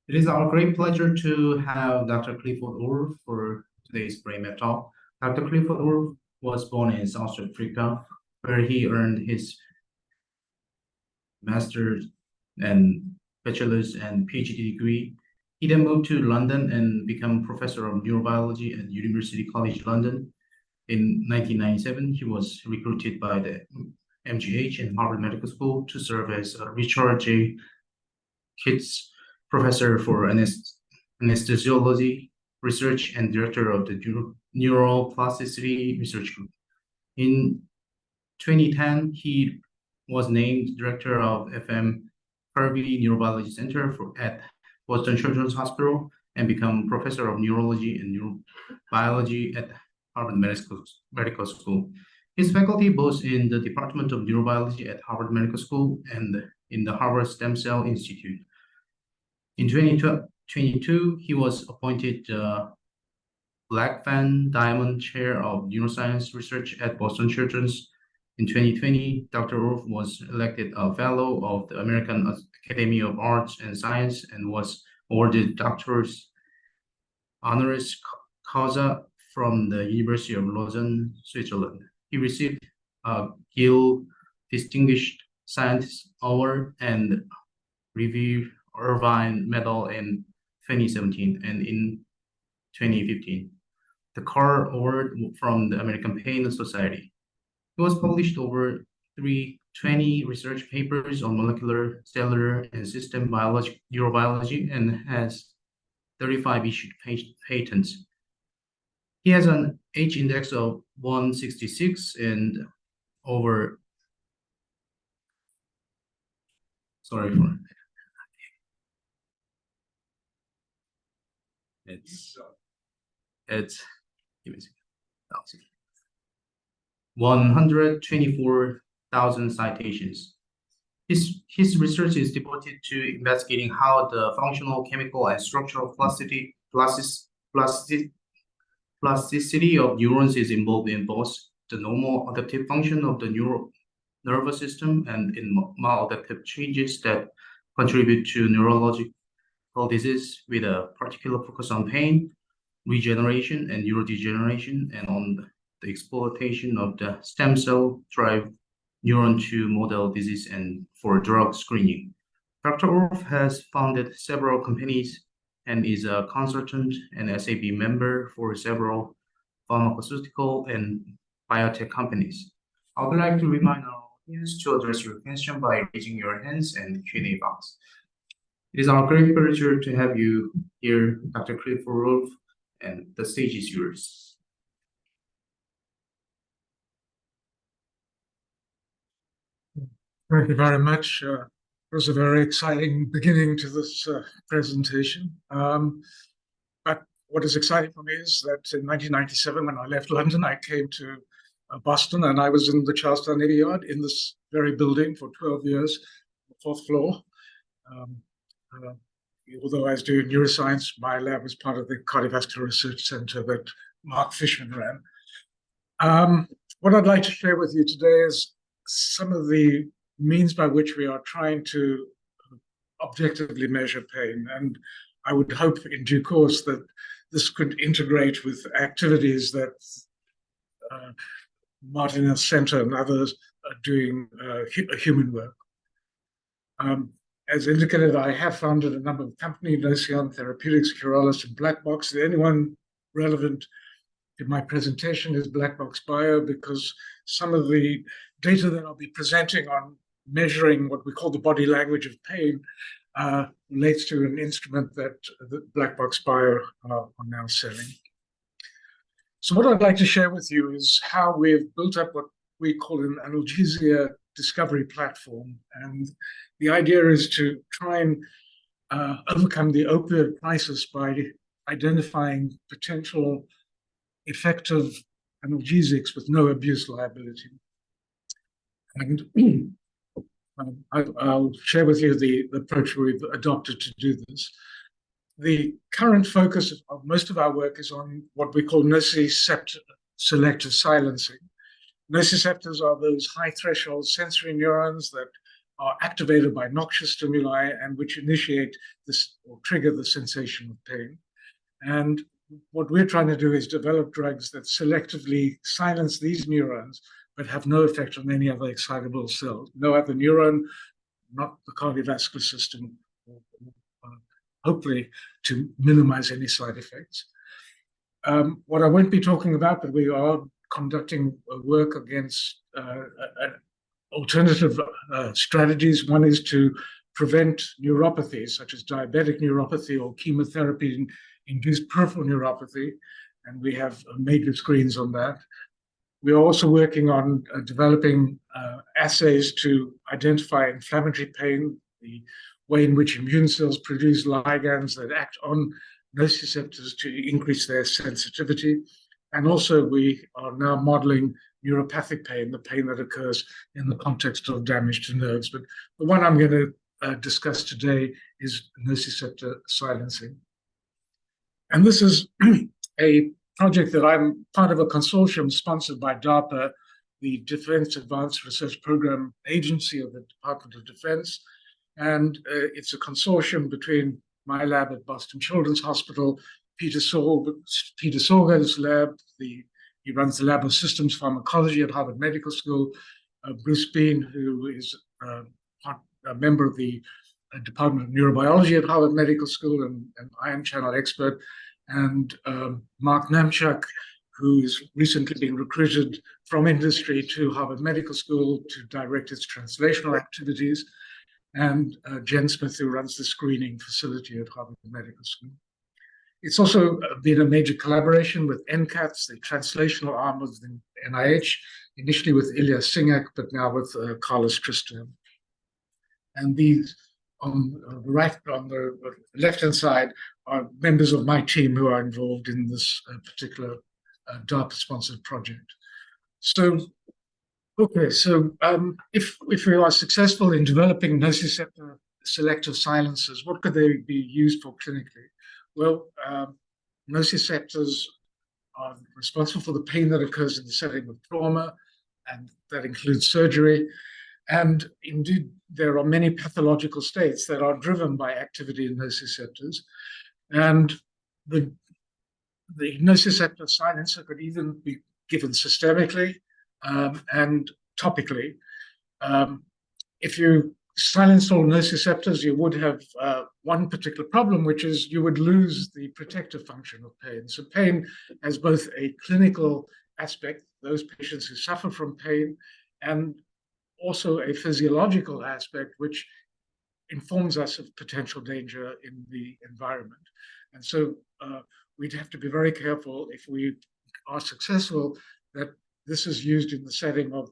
It is our great pleasure to have Dr. Clifford Woolf for today's BrainMap talk. Dr. Clifford Woolf was born in South Africa, where he earned his master's and bachelor's and Ph.D. degree. He then moved to London and became professor of neurobiology at University College London. In 1997, he was recruited by the MGH and Harvard Medical School to serve as Richard J. Kitts Professor for Anesthesiology Research and Director of the Neuroplasticity Research Group. In 2010, he was named Director of FM Kirby Neurobiology Center at Boston Children's Hospital and become Professor of Neurology and Neurobiology at Harvard Medical School. His faculty both in the Department of Neurobiology at Harvard Medical School and in the Harvard Stem Cell Institute. In 2022, he was appointed Black Fan Diamond Chair of Neuroscience Research at Boston Children's. In 2020, Dr. Woolf was elected a Fellow of the American Academy of Arts and Science and was awarded Doctor's Honoris Causa from the University of Lausanne, Switzerland. He received a Gill Distinguished Scientist Award and Revere Irvine Medal in 2017 and in 2015. The Carr Award from the American Pain Society. He was published over 320 research papers on molecular, cellular, and system biology, neurobiology, and has 35 issued patents. He has an H index of 166 and over. Sorry for it's give me a second. 124,000 citations. His research is devoted to investigating how the functional, chemical, and structural plasticity of neurons is involved in both the normal adaptive function of the nervous system and in maladaptive changes that contribute to neurological disease with a particular focus on pain, regeneration, and neurodegeneration, and on the exploitation of the stem cell-derived neuron to model disease and for drug screening. Dr. Woolf has founded several companies and is a consultant and SAB member for several pharmaceutical and biotech companies. I would like to remind our audience to address your question by raising your hands and the Q&A box. It is our great pleasure to have you here, Dr. Clifford Woolf, and the stage is yours. Thank you very much. It was a very exciting beginning to this presentation. But what is exciting for me is that in 1997, when I left London, I came to Boston, and I was in the Charlestown Navy Yard in this very building for 12 years, the 4th floor. Although I was doing neuroscience, my lab was part of the cardiovascular research center that Mark Fishman ran. What I'd like to share with you today is some of the means by which we are trying to objectively measure pain. And I would hope in due course that this could integrate with activities that Martinos Center and others are doing human work. As indicated, I have founded a number of companies, Nocion Therapeutics, Curalis, and Black Box. The only one relevant in my presentation is Black Box Bio, because some of the data that I'll be presenting on measuring what we call the body language of pain relates to an instrument that the Black Box Bio are now selling. So what I'd like to share with you is how we've built up what we call an analgesia discovery platform. And the idea is to try and overcome the opioid crisis by identifying potential effective analgesics with no abuse liability. And I'll share with you the approach we've adopted to do this. The current focus of most of our work is on what we call nociceptor selective silencing. Nociceptors are those high threshold sensory neurons that are activated by noxious stimuli and which initiate this or trigger the sensation of pain. And what we're trying to do is develop drugs that selectively silence these neurons, but have no effect on any other excitable cells, no other neuron, not the cardiovascular system, hopefully to minimize any side effects. What I won't be talking about, but we are conducting work against alternative strategies. One is to prevent neuropathies such as diabetic neuropathy or chemotherapy-induced peripheral neuropathy, and we have major screens on that. We are also working on developing assays to identify inflammatory pain, the way in which immune cells produce ligands that act on nociceptors to increase their sensitivity. And also we are now modeling neuropathic pain, the pain that occurs in the context of damage to nerves. But the one I'm going to discuss today is nociceptor silencing. And this is a project that I'm part of a consortium sponsored by DARPA, the Defense Advanced Research Program Agency of the Department of Defense. And it's a consortium between my lab at Boston Children's Hospital, Peter Sorger's lab, he runs the Lab of Systems Pharmacology at Harvard Medical School, Bruce Bean, who is a member of the Department of Neurobiology at Harvard Medical School and an ion channel expert, and Mark Namchuk, who has recently been recruited from industry to Harvard Medical School to direct its translational activities, and Jen Smith, who runs the screening facility at Harvard Medical School. It's also been a major collaboration with NCATS, the translational arm of the NIH, initially with Ilya Singak, but now with Carlos Tristan. And these on the left-hand side are members of my team who are involved in this particular DARPA-sponsored project. So, okay, so if we are successful in developing nociceptor selective silencers, what could they be used for clinically? Well, nociceptors are responsible for the pain that occurs in the setting of trauma, and that includes surgery. And indeed, there are many pathological states that are driven by activity in nociceptors. And the nociceptor silencer could even be given systemically and topically. If you silence all nociceptors, you would have one particular problem, which is you would lose the protective function of pain. So pain has both a clinical aspect, those patients who suffer from pain, and also a physiological aspect, which informs us of potential danger in the environment. And so we'd have to be very careful if we are successful that this is used in the setting of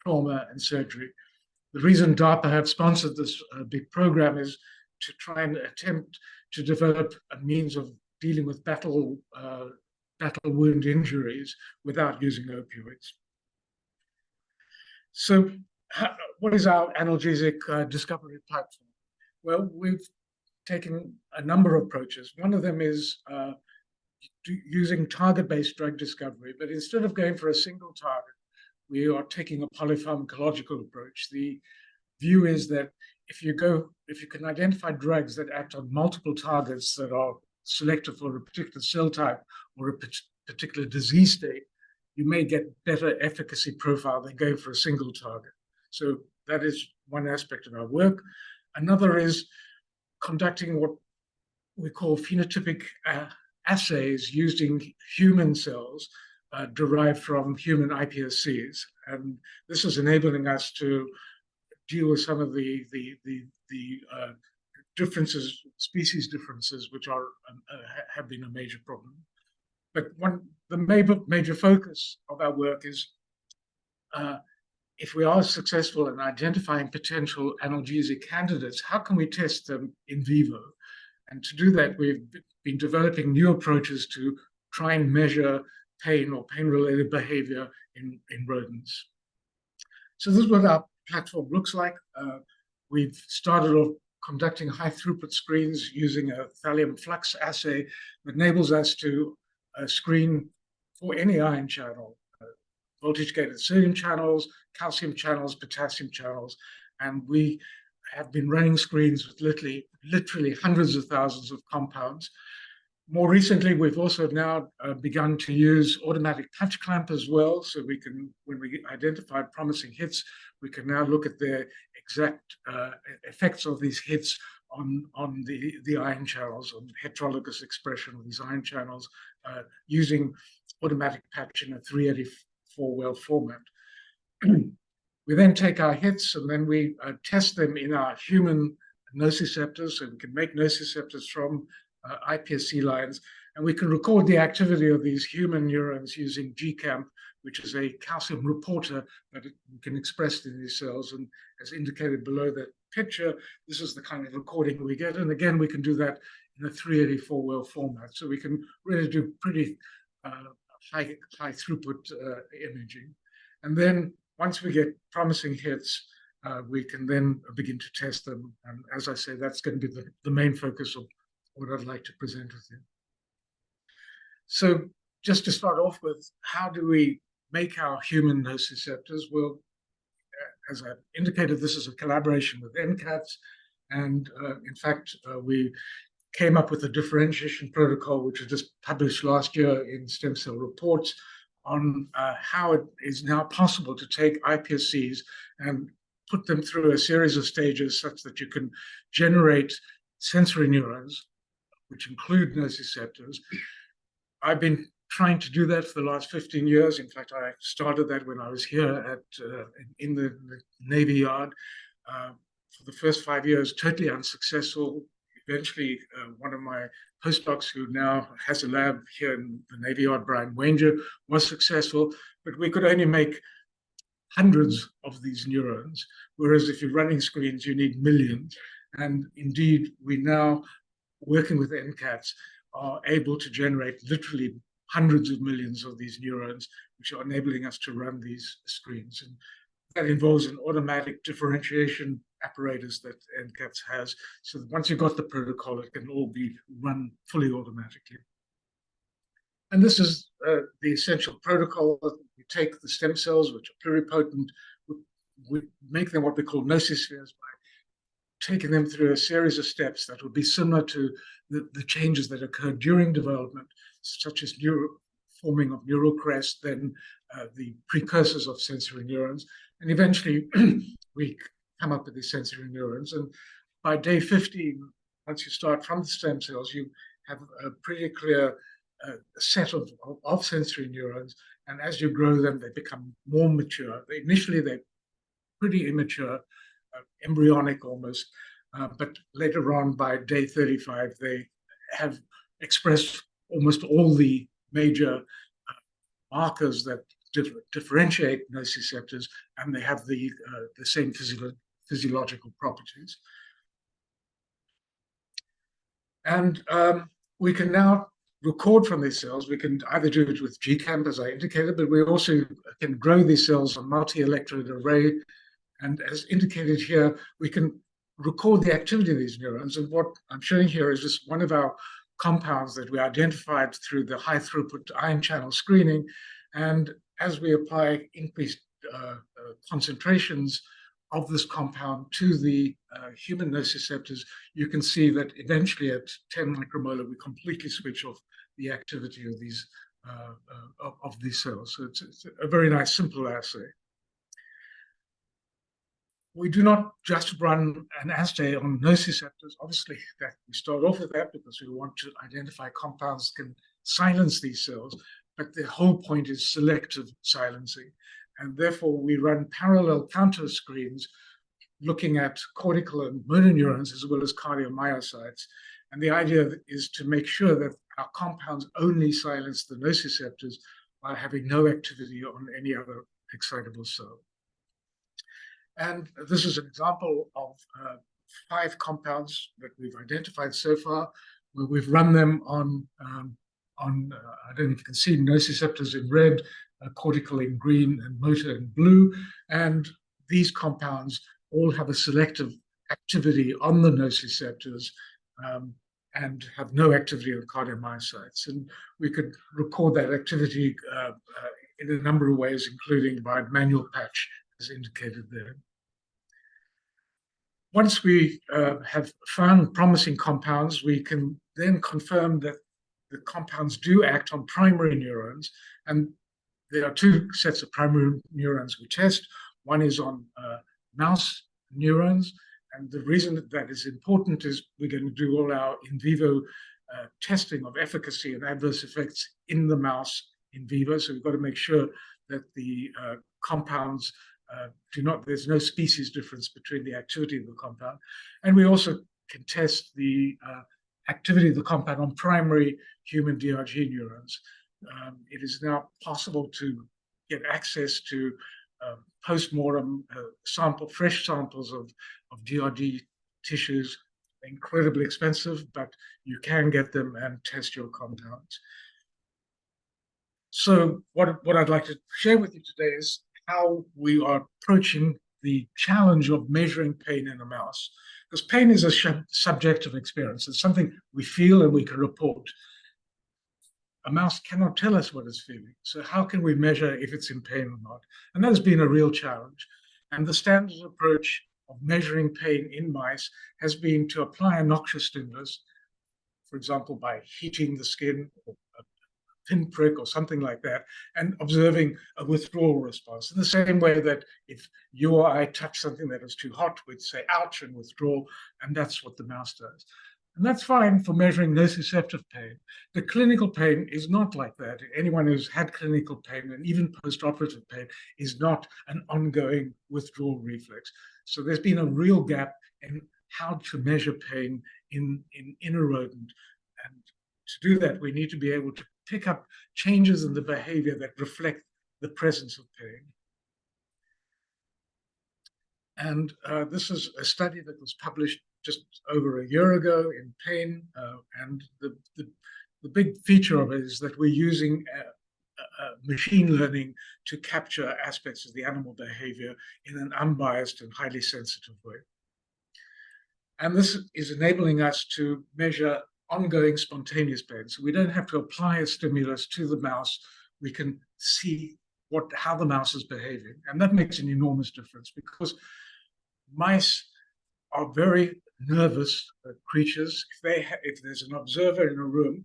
trauma and surgery. The reason DARPA have sponsored this big program is to try and attempt to develop a means of dealing with battle wound injuries without using opioids. So what is our analgesic discovery platform? Well, we've taken a number of approaches. One of them is using target-based drug discovery, but instead of going for a single target, we are taking a polypharmacological approach. The view is that if you can identify drugs that act on multiple targets that are selected for a particular cell type or a particular disease state, you may get better efficacy profile than going for a single target. So that is one aspect of our work. Another is conducting what we call phenotypic assays using human cells derived from human iPSCs. And this is enabling us to deal with some of the differences, species differences, which are have been a major problem. But the major focus of our work is if we are successful in identifying potential analgesic candidates, how can we test them in vivo? And to do that, we've been developing new approaches to try and measure pain or pain-related behavior in rodents. So this is what our platform looks like. We've started off conducting high-throughput screens using a thallium flux assay that enables us to screen for any ion channel, voltage-gated sodium channels, calcium channels, potassium channels, and we have been running screens with literally hundreds of thousands of compounds. More recently, we've also now begun to use automatic touch clamp as well. So we can, when we identify promising hits, we can now look at the exact effects of these hits on the ion channels, on heterologous expression of these ion channels, using automatic patch in a 384-well format. We then take our hits and then we test them in our human nociceptors. So we can make nociceptors from iPSC lines, and we can record the activity of these human neurons using GCAMP, which is a calcium reporter that we can express in these cells. And as indicated below that picture, this is the kind of recording we get. And again, we can do that in a 384-well format. So we can really do pretty high throughput imaging. And then once we get promising hits, we can then begin to test them. And as I say, that's going to be the main focus of what I'd like to present with you. So just to start off with, how do we make our human nociceptors? Well, as I indicated, this is a collaboration with NCATS. And in fact, we came up with a differentiation protocol, which was just published last year in Stem Cell Reports, on how it is now possible to take iPSCs and put them through a series of stages such that you can generate sensory neurons, which include nociceptors. I've been trying to do that for the last 15 years. In fact, I started that when I was here at in the Navy Yard. For the first 5 years, totally unsuccessful. Eventually, one of my postdocs who now has a lab here in the Navy Yard, Brian Wanger, was successful, but we could only make hundreds of these neurons, whereas if you're running screens, you need millions. And indeed, we now, working with NCATS, are able to generate literally hundreds of millions of these neurons, which are enabling us to run these screens. And that involves an automatic differentiation apparatus that NCATS has. So that once you've got the protocol, it can all be run fully automatically. And this is the essential protocol. We take the stem cells, which are pluripotent, we make them what we call nocispheres by taking them through a series of steps that will be similar to the changes that occur during development, such as forming of neural crest, then the precursors of sensory neurons. And eventually, we come up with these sensory neurons. And by day 15, once you start from the stem cells, you have a pretty clear set of sensory neurons. And as you grow them, they become more mature. Initially, they're pretty immature, embryonic almost. But later on, by day 35, they have expressed almost all the major markers that differentiate nociceptors, and they have the same physiological properties. And we can now record from these cells. We can either do it with GCAMP, as I indicated, but we also can grow these cells on multi-electrode array. And as indicated here, we can record the activity of these neurons. And what I'm showing here is just one of our compounds that we identified through the high throughput ion channel screening. And as we apply increased concentrations of this compound to the human nociceptors, you can see that eventually at 10 micromolar, we completely switch off the activity of these cells. So it's a very nice, simple assay. We do not just run an assay on nociceptors. Obviously, that we start off with that because we want to identify compounds that can silence these cells. But the whole point is selective silencing. And therefore, we run parallel counter screens looking at cortical and motor neurons as well as cardiomyocytes. And the idea is to make sure that our compounds only silence the nociceptors while having no activity on any other excitable cell. And this is an example of 5 compounds that we've identified so far, where we've run them on I don't know if you can see, nociceptors in red, cortical in green, and motor in blue. And these compounds all have a selective activity on the nociceptors and have no activity on cardiomyocytes. And we could record that activity in a number of ways, including by manual patch, as indicated there. Once we have found promising compounds, we can then confirm that the compounds do act on primary neurons. And there are two sets of primary neurons we test. One is on mouse neurons. And the reason that is important is we're going to do all our in vivo testing of efficacy and adverse effects in the mouse in vivo. So we've got to make sure that the compounds there's no species difference between the activity of the compound. And we also can test the activity of the compound on primary human DRG neurons. It is now possible to get access to post-mortem fresh samples of DRG tissues. Incredibly expensive, but you can get them and test your compounds. So what I'd like to share with you today is how we are approaching the challenge of measuring pain in a mouse. Because pain is a subjective experience. It's something we feel and we can report. A mouse cannot tell us what it's feeling. So how can we measure if it's in pain or not? And that has been a real challenge. And the standard approach of measuring pain in mice has been to apply a noxious stimulus, for example, by heating the skin or pinprick or something like that, and observing a withdrawal response. In the same way that if you or I touch something that is too hot, we'd say ouch and withdraw, and that's what the mouse does. And that's fine for measuring nociceptive pain. The clinical pain is not like that. Anyone who's had clinical pain and even post-operative pain is not an ongoing withdrawal reflex. So there's been a real gap in how to measure pain in a rodent. And to do that, we need to be able to pick up changes in the behavior that reflect the presence of pain. And this is a study that was published just over a year ago in Pain. And the big feature of it is that we're using machine learning to capture aspects of the animal behavior in an unbiased and highly sensitive way. And this is enabling us to measure ongoing spontaneous pain. So we don't have to apply a stimulus to the mouse. We can see how the mouse is behaving. And that makes an enormous difference because mice are very nervous creatures. If there's an observer in a room,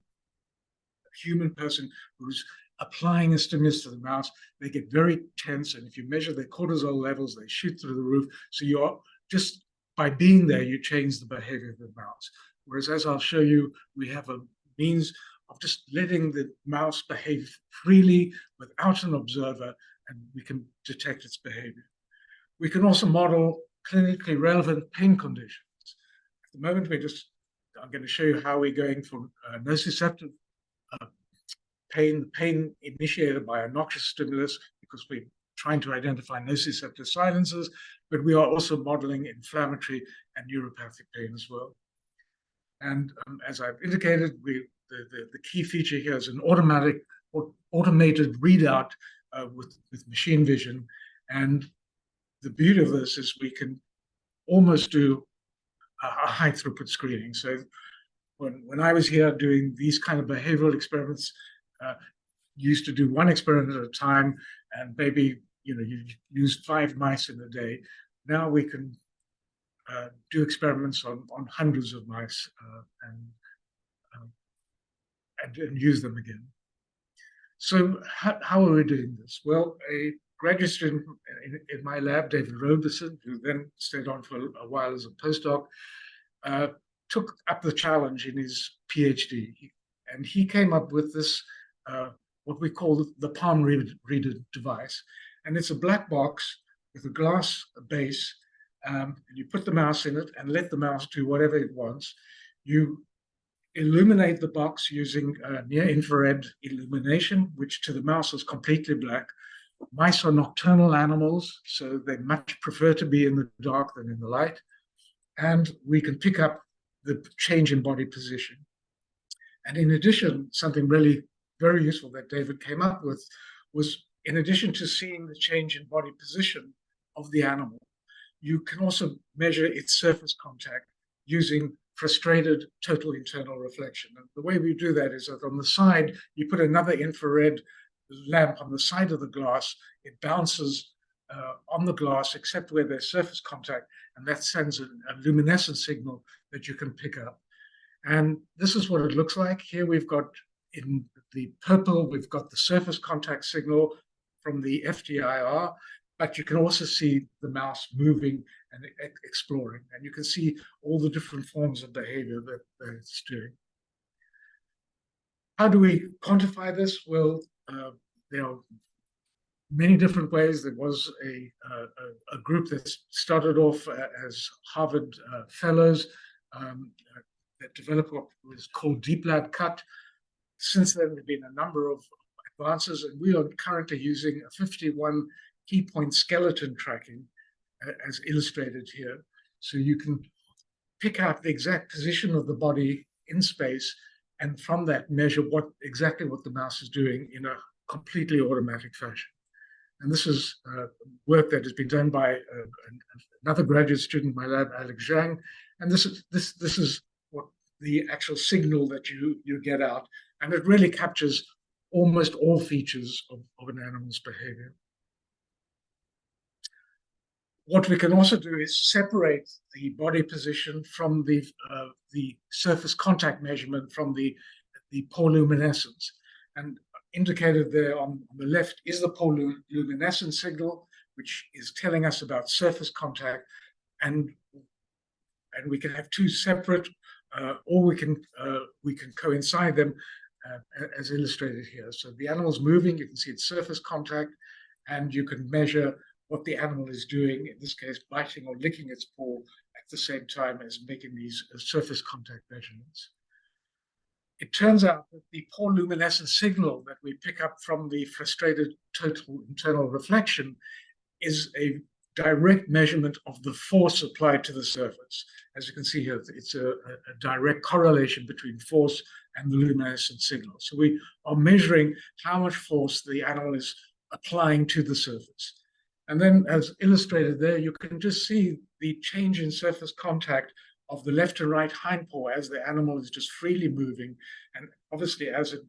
a human person who's applying a stimulus to the mouse, they get very tense. And if you measure their cortisol levels, they shoot through the roof. So you're just, by being there, you change the behavior of the mouse. Whereas, as I'll show you, we have a means of just letting the mouse behave freely without an observer, and we can detect its behavior. We can also model clinically relevant pain conditions. At the moment, I'm going to show you how we're going from nociceptive pain initiated by a noxious stimulus, because we're trying to identify nociceptive silencers, but we are also modeling inflammatory and neuropathic pain as well. And as I've indicated, the key feature here is an automated readout with machine vision. And the beauty of this is we can almost do a high throughput screening. So when I was here doing these kind of behavioral experiments, used to do one experiment at a time, and maybe you used 5 mice in a day. Now we can do experiments on hundreds of mice and use them again. So how are we doing this? Well, a graduate student in my lab, David Robeson, who then stayed on for a while as a postdoc, took up the challenge in his Ph.D. And he came up with this, what we call the palm reader device. And it's a black box with a glass base. And you put the mouse in it and let the mouse do whatever it wants. You illuminate the box using near-infrared illumination, which to the mouse is completely black. Mice are nocturnal animals, so they much prefer to be in the dark than in the light. And we can pick up the change in body position. And in addition, something really very useful that David came up with was, in addition to seeing the change in body position of the animal, you can also measure its surface contact using frustrated total internal reflection. And the way we do that is that on the side, you put another infrared lamp on the side of the glass. It bounces on the glass, except where there's surface contact, and that sends a luminescent signal that you can pick up. And this is what it looks like. Here we've got, in the purple, we've got the surface contact signal from the FTIR, but you can also see the mouse moving and exploring, and you can see all the different forms of behavior that it's doing. How do we quantify this? Well, there are many different ways. There was a group that started off as Harvard fellows that developed what was called deep lab cut. Since then, there have been a number of advances, and we are currently using a 51 key point skeleton tracking as illustrated here. So you can pick out the exact position of the body in space, and from that measure exactly what the mouse is doing in a completely automatic fashion. And this is work that has been done by another graduate student in my lab, Alex Zhang. And this is what the actual signal that you get out. And it really captures almost all features of an animal's behavior. What we can also do is separate the body position from the surface contact measurement from the pore luminescence. And indicated there on the left is the pore luminescence signal, which is telling us about surface contact. And we can have two separate, or we can coincide them as illustrated here. So the animal's moving, you can see its surface contact, and you can measure what the animal is doing, in this case, biting or licking its paw at the same time as making these surface contact measurements. It turns out that the pore luminescence signal that we pick up from the frustrated total internal reflection is a direct measurement of the force applied to the surface. As you can see here, it's a direct correlation between force and the luminescent signal. So we are measuring how much force the animal is applying to the surface. And then, as illustrated there, you can just see the change in surface contact of the left and right hindpaw as the animal is just freely moving. And obviously, as it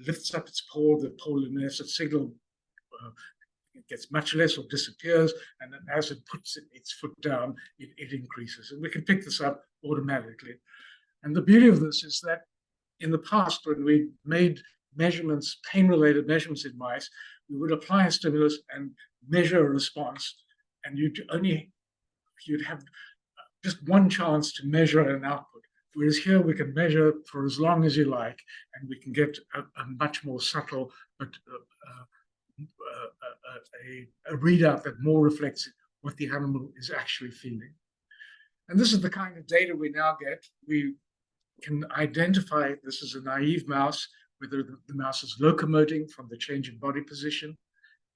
lifts up its paw, the pore luminescent signal gets much less or disappears. And then as it puts its foot down, it increases. And we can pick this up automatically. And the beauty of this is that in the past, when we made measurements, pain-related measurements in mice, we would apply a stimulus and measure a response, and you'd have just one chance to measure an output. Whereas here we can measure for as long as you like, and we can get a much more subtle, but a readout that more reflects what the animal is actually feeling. And this is the kind of data we now get. We can identify this is a naive mouse, whether the mouse is locomoting from the change in body position,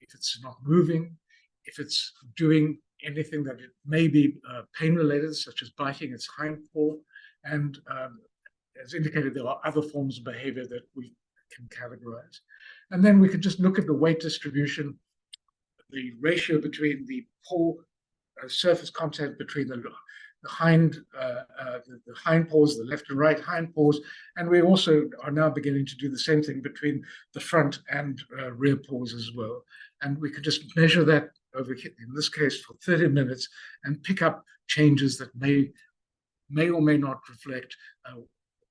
if it's not moving, if it's doing anything that it may be pain-related, such as biting its hind paw. And as indicated, there are other forms of behavior that we can categorize. And then we can just look at the weight distribution, the ratio between the paw surface contact between the hind paws, the left and right hind paws, and we also are now beginning to do the same thing between the front and rear paws as well. And we could just measure that over here, in this case for 30 minutes, and pick up changes that may or may not reflect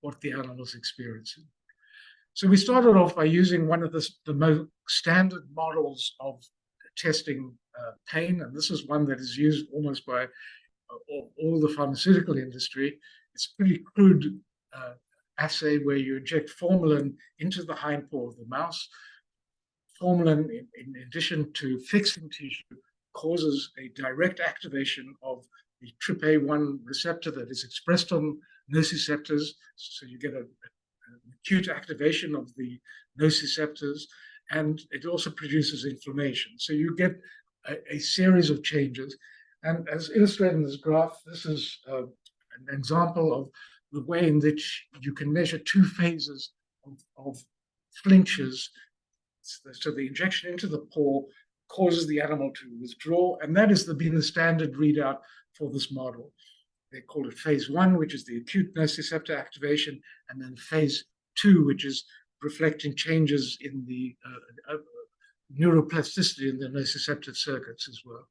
what the animal is experiencing. So we started off by using one of the most standard models of testing pain, and this is one that is used almost by all the pharmaceutical industry. It's a pretty crude assay where you inject formalin into the hind paw of the mouse. Formalin, in addition to fixing tissue, causes a direct activation of the TRPA1 receptor that is expressed on nociceptors. So you get an acute activation of the nociceptors, and it also produces inflammation. So you get a series of changes. And as illustrated in this graph, this is an example of the way in which you can measure two phases of flinches. So the injection into the paw causes the animal to withdraw, and that has been the standard readout for this model. They call it phase 1, which is the acute nociceptor activation, and then phase 2, which is reflecting changes in the neuroplasticity in the nociceptive circuits as well.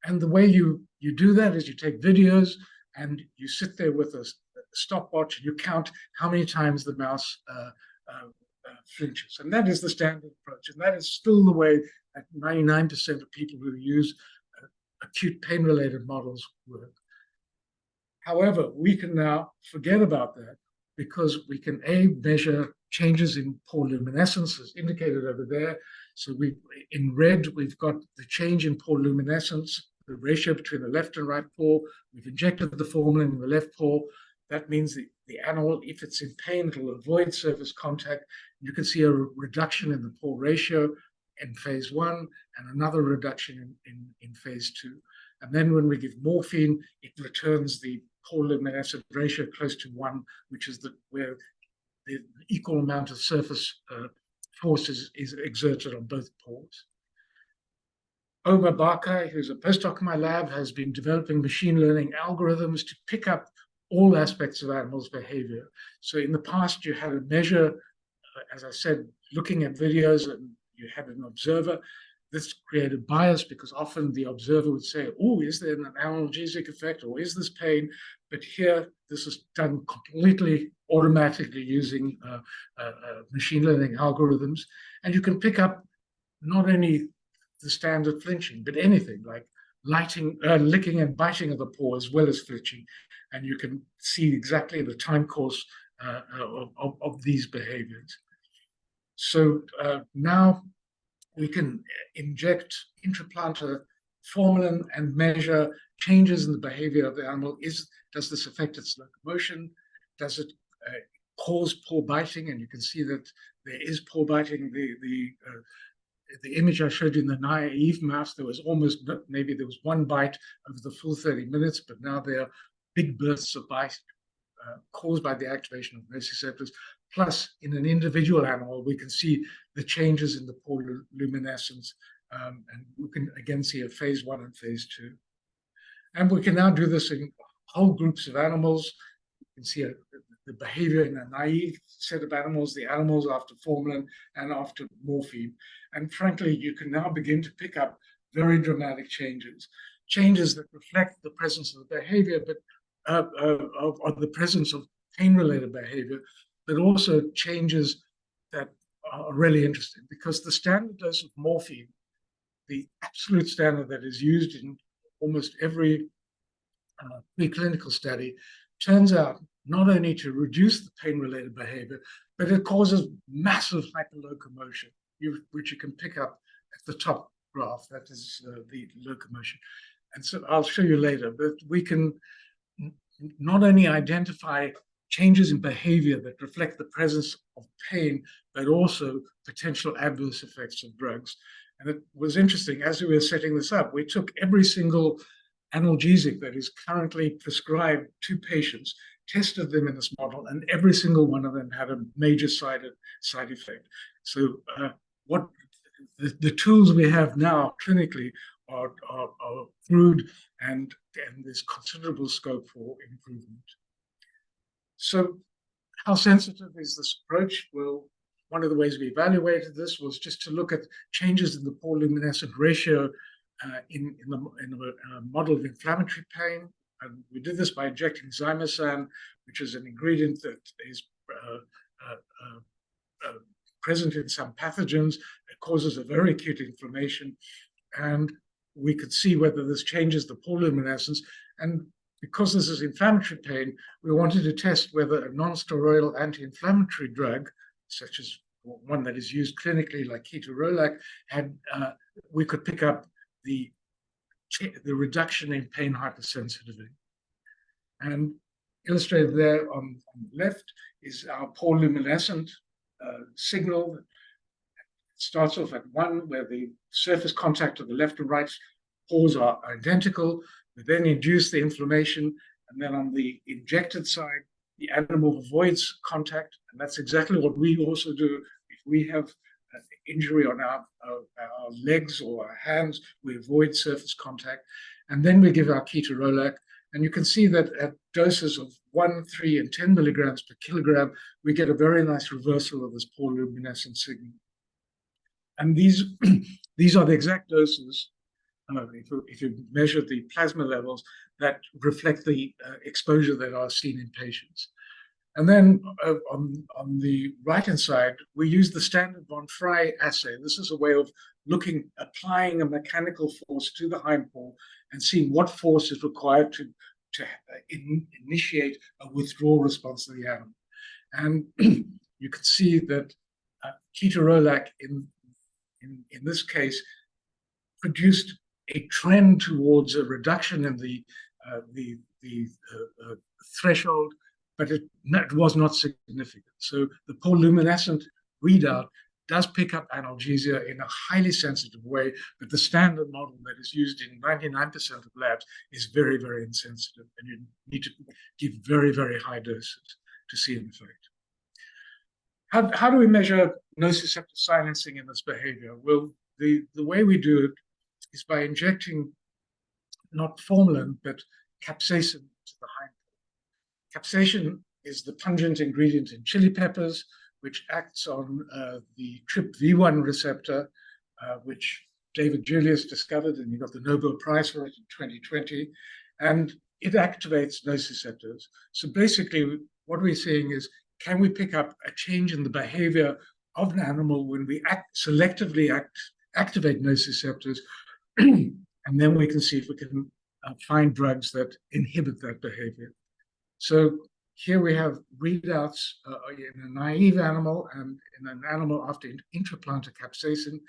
And the way you do that is you take videos and you sit there with a stopwatch and you count how many times the mouse flinches. And that is the standard approach. And that is still the way that 99% of people who use acute pain-related models work. However, we can now forget about that because we can measure changes in pore luminescence as indicated over there. So in red, we've got the change in pore luminescence, the ratio between the left and right pore. We've injected the formalin in the left pore. That means the animal, if it's in pain, it'll avoid surface contact. You can see a reduction in the pore ratio in phase 1 and another reduction in phase 2. And then when we give morphine, it returns the pore luminescent ratio close to 1, which is where the equal amount of surface force is exerted on both pores. Omar Barkai, who's a postdoc in my lab, has been developing machine learning algorithms to pick up all aspects of animals' behavior. So in the past, you had a measure, as I said, looking at videos, and you had an observer. This created bias because often the observer would say, oh, is there an analgesic effect or is this pain? But here, this is done completely automatically using machine learning algorithms. And you can pick up not only the standard flinching, but anything like licking and biting of the paw as well as flinching. And you can see exactly the time course of these behaviors. So now we can inject intraplantar formalin and measure changes in the behavior of the animal. Does this affect its locomotion? Does it cause paw biting? And you can see that there is paw biting. The image I showed you in the naive mouse, there was maybe there was one bite over the full 30 minutes, but now there are big bursts of bite caused by the activation of nociceptors. Plus, in an individual animal, we can see the changes in the pore luminescence, and we can again see a phase 1 and phase 2. And we can now do this in whole groups of animals. You can see the behavior in a naive set of animals, the animals after formalin and after morphine. And frankly, you can now begin to pick up very dramatic changes that reflect the presence of the behavior, but of the presence of pain-related behavior, but also changes that are really interesting because the standard dose of morphine, the absolute standard that is used in almost every preclinical study, turns out not only to reduce the pain-related behavior, but it causes massive hyperlocomotion, which you can pick up at the top graph. That is the locomotion. And so I'll show you later, but we can not only identify changes in behavior that reflect the presence of pain, but also potential adverse effects of drugs. And it was interesting, as we were setting this up, we took every single analgesic that is currently prescribed to patients, tested them in this model, and every single one of them had a major side effect. So what the tools we have now clinically are crude, and there's considerable scope for improvement. So how sensitive is this approach? Well, one of the ways we evaluated this was just to look at changes in the pore luminescent ratio in a model of inflammatory pain. And we did this by injecting zymosan, which is an ingredient that is present in some pathogens. It causes a very acute inflammation. And we could see whether this changes the pore luminescence. And because this is inflammatory pain, we wanted to test whether a non-steroidal anti-inflammatory drug, such as one that is used clinically like ketorolac, we could pick up the reduction in pain hypersensitivity. And illustrated there on the left is our pore luminescent signal. It starts off at 1, where the surface contact of the left and right pores are identical. We then induce the inflammation, and then on the injected side, the animal avoids contact, and that's exactly what we also do. If we have an injury on our legs or our hands, we avoid surface contact, and then we give our ketorolac, and you can see that at doses of 1, 3, and 10 milligrams per kilogram, we get a very nice reversal of this pore luminescent signal. And these these are the exact doses, if you measure the plasma levels, that reflect the exposure that are seen in patients. And then on the right-hand side, we use the standard von Frey assay. This is a way of applying a mechanical force to the hindpaw and seeing what force is required to initiate a withdrawal response to the animal. And you can see that ketorolac in this case produced a trend towards a reduction in the threshold, but it was not significant. So the poor luminescent readout does pick up analgesia in a highly sensitive way, but the standard model that is used in 99% of labs is very, very insensitive, and you need to give very, very high doses to see an effect. How do we measure nociceptor silencing in this behavior? Well, the way we do it is by injecting not formalin, but capsaicin to the hindpaw. Capsaicin is the pungent ingredient in chili peppers, which acts on the TRPV1 receptor, which David Julius discovered, and he got the Nobel Prize for it in 2020, and it activates nociceptors. So basically, what we're seeing is, can we pick up a change in the behavior of an animal when we selectively activate nociceptors, and then we can see if we can find drugs that inhibit that behavior. So here we have readouts in a naive animal and in an animal after intraplantar capsaicin.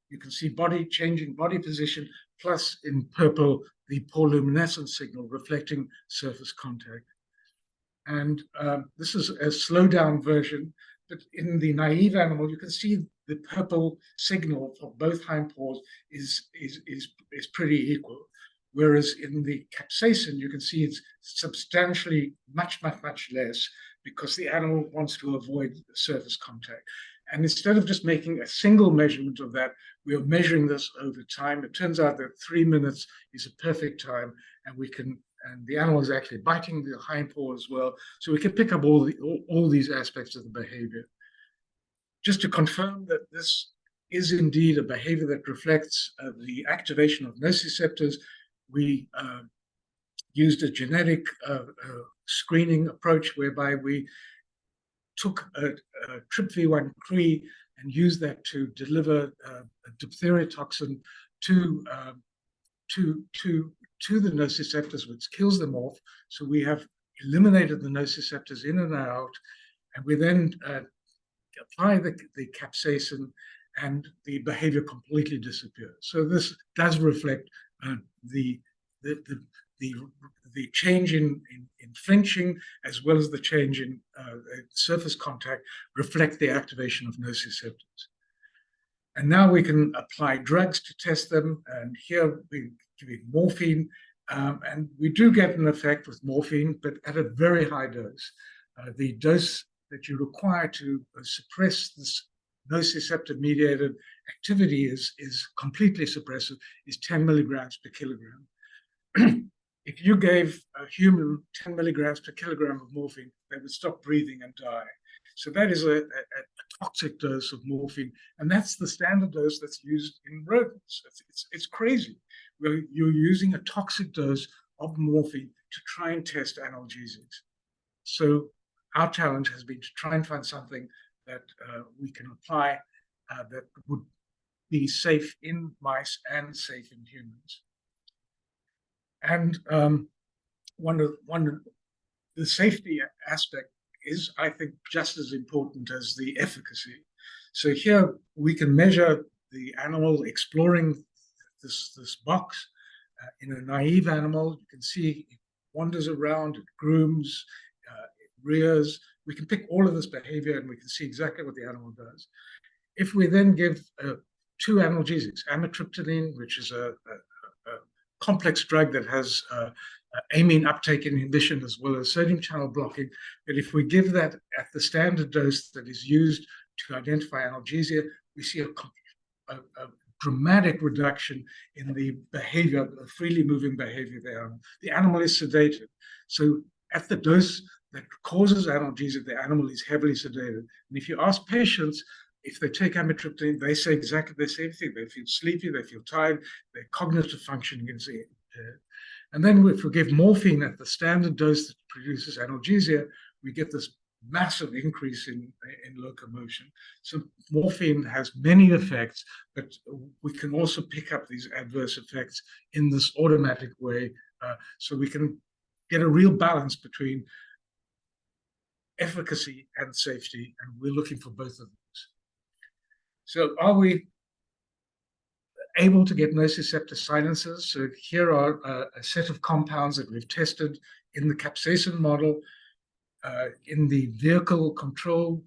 You can see changing body position, plus in purple, the poor luminescence signal reflecting surface contact. And this is a slowed-down version, but in the naive animal, you can see the purple signal for both hindpaws is pretty equal. Whereas in the capsaicin, you can see it's substantially much less, because the animal wants to avoid surface contact. And instead of just making a single measurement of that, we are measuring this over time. It turns out that 3 minutes is a perfect time, and the animal is actually biting the hindpaw as well. So we can pick up all these aspects of the behavior. Just to confirm that this is indeed a behavior that reflects the activation of nociceptors, we used a genetic screening approach whereby we took a TRPV1 Cree and used that to deliver a diphtheria toxin to the nociceptors, which kills them off. So we have eliminated the nociceptors in and out, and we then apply the capsaicin, and the behavior completely disappears. So this does reflect the change in flinching, as well as the change in surface contact, reflect the activation of nociceptors. And now we can apply drugs to test them. And here we're giving morphine, and we do get an effect with morphine, but at a very high dose. The dose that you require to suppress this nociceptor-mediated activity is completely suppressive, is 10 milligrams per kilogram. If you gave a human 10 milligrams per kilogram of morphine, they would stop breathing and die. So that is a toxic dose of morphine, and that's the standard dose that's used in rodents. It's crazy. You're using a toxic dose of morphine to try and test analgesics. So our challenge has been to try and find something that we can apply that would be safe in mice and safe in humans. And the safety aspect is, I think, just as important as the efficacy. So here we can measure the animal exploring this box. In a naive animal, you can see it wanders around, it grooms, it rears. We can pick all of this behavior, and we can see exactly what the animal does. If we then give 2 analgesics, amitriptyline, which is a complex drug that has amine uptake inhibition as well as sodium channel blocking, but if we give that at the standard dose that is used to identify analgesia, we see a dramatic reduction in the behavior, the freely moving behavior there. The animal is sedated. So at the dose that causes analgesia, the animal is heavily sedated. And if you ask patients, if they take amitriptyline, they say exactly the same thing. They feel sleepy, they feel tired, their cognitive functioning is impaired. And then if we give morphine at the standard dose that produces analgesia, we get this massive increase in locomotion. So morphine has many effects, but we can also pick up these adverse effects in this automatic way. So we can get a real balance between efficacy and safety, and we're looking for both of those. So are we able to get nociceptor silencers? So here are a set of compounds that we've tested in the capsaicin model. In the vehicle control,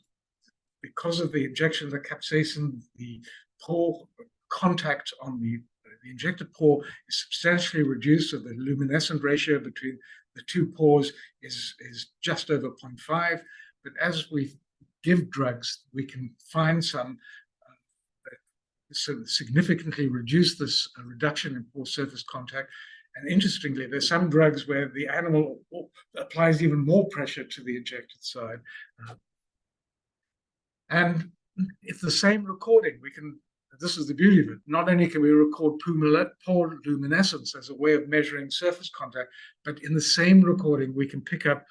because of the injection of the capsaicin, the pore contact on the injected pore is substantially reduced, so the luminescent ratio between the two pores is just over 0.5. But as we give drugs, we can find some significantly reduce this reduction in pore surface contact. And interestingly, there's some drugs where the animal applies even more pressure to the injected side. And it's the same recording. We can, this is the beauty of it, not only can we record pore luminescence as a way of measuring surface contact, but in the same recording, we can pick up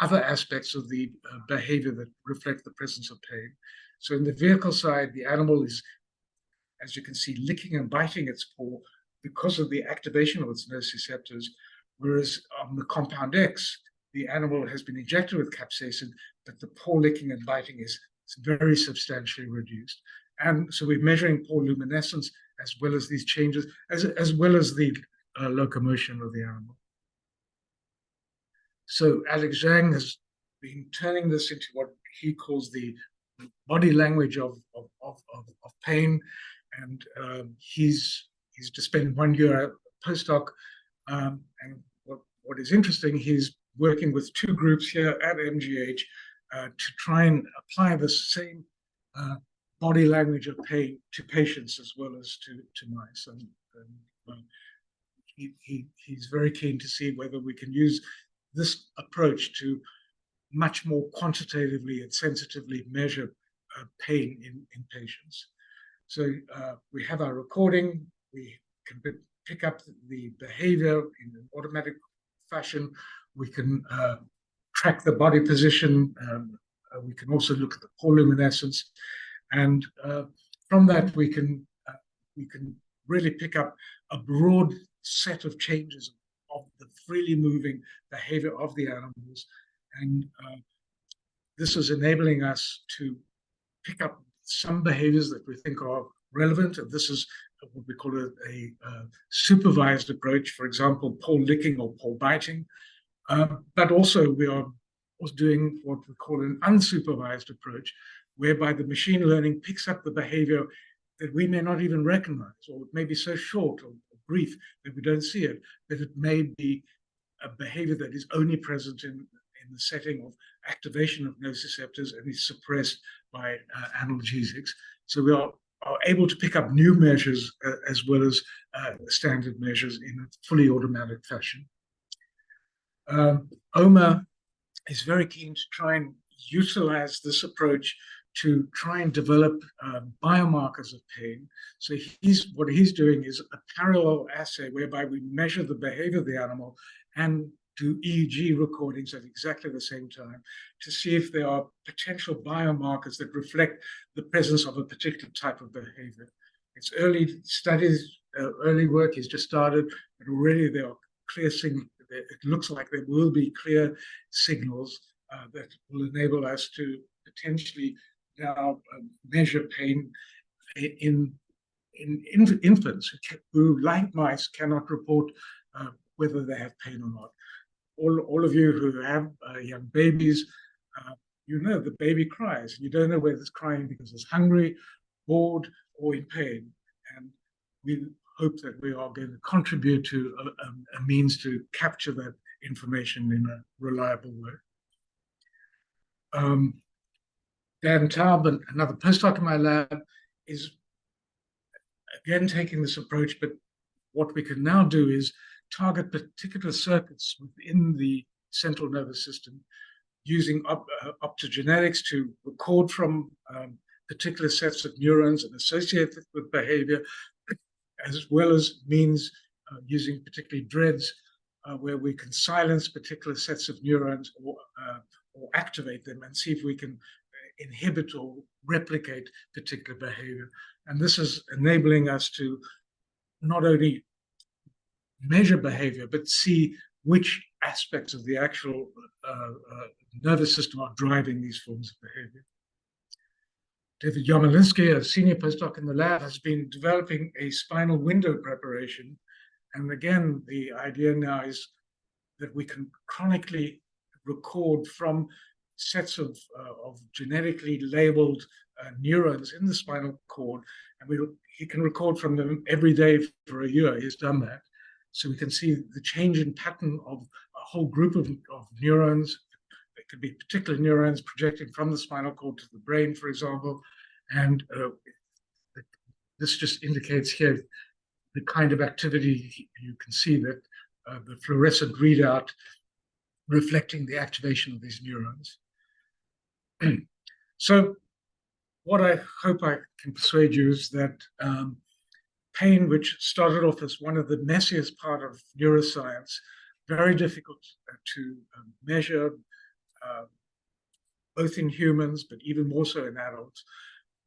other aspects of the behavior that reflect the presence of pain. So in the vehicle side, the animal is, as you can see, licking and biting its paw because of the activation of its nociceptors, whereas on the compound X, the animal has been injected with capsaicin, but the paw licking and biting is very substantially reduced. And so we're measuring pore luminescence as well as these changes, as well as the locomotion of the animal. So Alex Zhang has been turning this into what he calls the body language of pain, and he's just spent 1 year postdoc. And what is interesting, he's working with 2 groups here at MGH to try and apply the same body language of pain to patients as well as to mice. And he's very keen to see whether we can use this approach to much more quantitatively and sensitively measure pain in patients. So we have our recording, we can pick up the behavior in an automatic fashion, we can track the body position, we can also look at the pore luminescence, and from that we can really pick up a broad set of changes of the freely moving behavior of the animals. And this is enabling us to pick up some behaviors that we think are relevant. And this is what we call a supervised approach, for example, paw licking or paw biting. But also we are also doing what we call an unsupervised approach, whereby the machine learning picks up the behavior that we may not even recognize, or it may be so short or brief that we don't see it, that it may be a behavior that is only present in the setting of activation of nociceptors and is suppressed by analgesics. So we are able to pick up new measures as well as standard measures in a fully automatic fashion. Omar is very keen to try and utilize this approach to try and develop biomarkers of pain. So what he's doing is a parallel assay whereby we measure the behavior of the animal and do EEG recordings at exactly the same time to see if there are potential biomarkers that reflect the presence of a particular type of behavior. It's early studies, early work is just started, but already there are clear signals. It looks like there will be clear signals that will enable us to potentially now measure pain in infants who, like mice, cannot report whether they have pain or not. All of you who have young babies, you know the baby cries. You don't know whether it's crying because it's hungry, bored, or in pain. And we hope that we are going to contribute to a means to capture that information in a reliable way. Dan Taub, another postdoc in my lab, is again taking this approach, but what we can now do is target particular circuits within the central nervous system using optogenetics to record from particular sets of neurons and associate it with behavior, as well as means using particularly dreads, where we can silence particular sets of neurons or activate them and see if we can inhibit or replicate particular behavior. And this is enabling us to not only measure behavior, but see which aspects of the actual nervous system are driving these forms of behavior. David Yarmolinsky, a senior postdoc in the lab, has been developing a spinal window preparation. And again, the idea now is that we can chronically record from sets of genetically labeled neurons in the spinal cord, and he can record from them every day for a year. He's done that. So we can see the change in pattern of a whole group of neurons. It could be particular neurons projecting from the spinal cord to the brain, for example. And this just indicates here the kind of activity. You can see that the fluorescent readout reflecting the activation of these neurons. So what I hope I can persuade you is that pain, which started off as one of the messiest part of neuroscience, very difficult to measure, both in humans, but even more so in adults.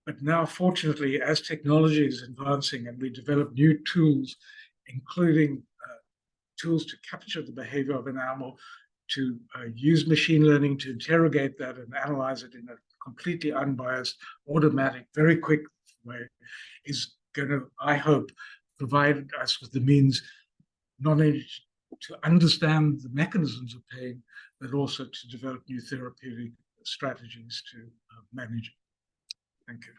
But now, fortunately, as technology is advancing and we develop new tools, including tools to capture the behavior of an animal, to use machine learning to interrogate that and analyze it in a completely unbiased, automatic, very quick way, is going to, I hope, provide us with the means not only to understand the mechanisms of pain, but also to develop new therapeutic strategies to manage it. Thank you.